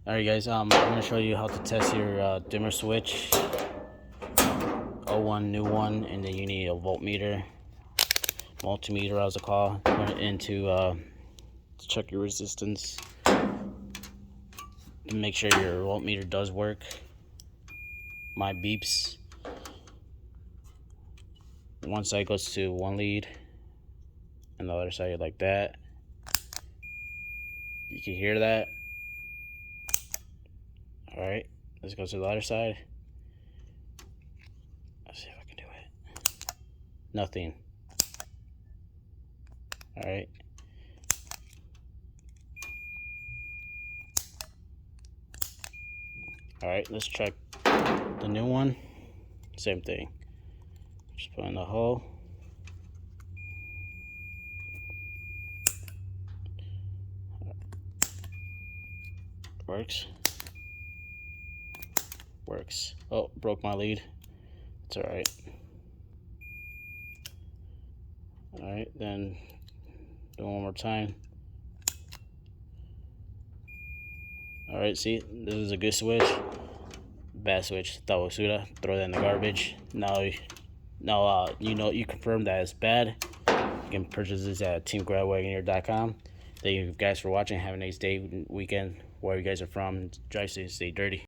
Alright guys, I'm going to show you how to test your dimmer switch. Old one, new one, and then you need a voltmeter, multimeter as I call. Put it into to check your resistance. To make sure your voltmeter does work. My beeps. One side goes to one lead, and the other side like that. You can hear that. Alright, let's go to the other side. Let's see if I can do it. Nothing. Alright. Alright, let's check the new one. Same thing. Just put in the hole. Works. Oh, broke my lead. It's alright. Alright, then do it one more time. Alright, see, this is a good switch. Bad switch, Tawasuda. Throw that in the garbage. Now you confirm that it's bad. You can purchase this at teamwagoneer.com. Thank you guys for watching. Have a nice day, weekend, wherever you guys are from. Drive safe, stay dirty.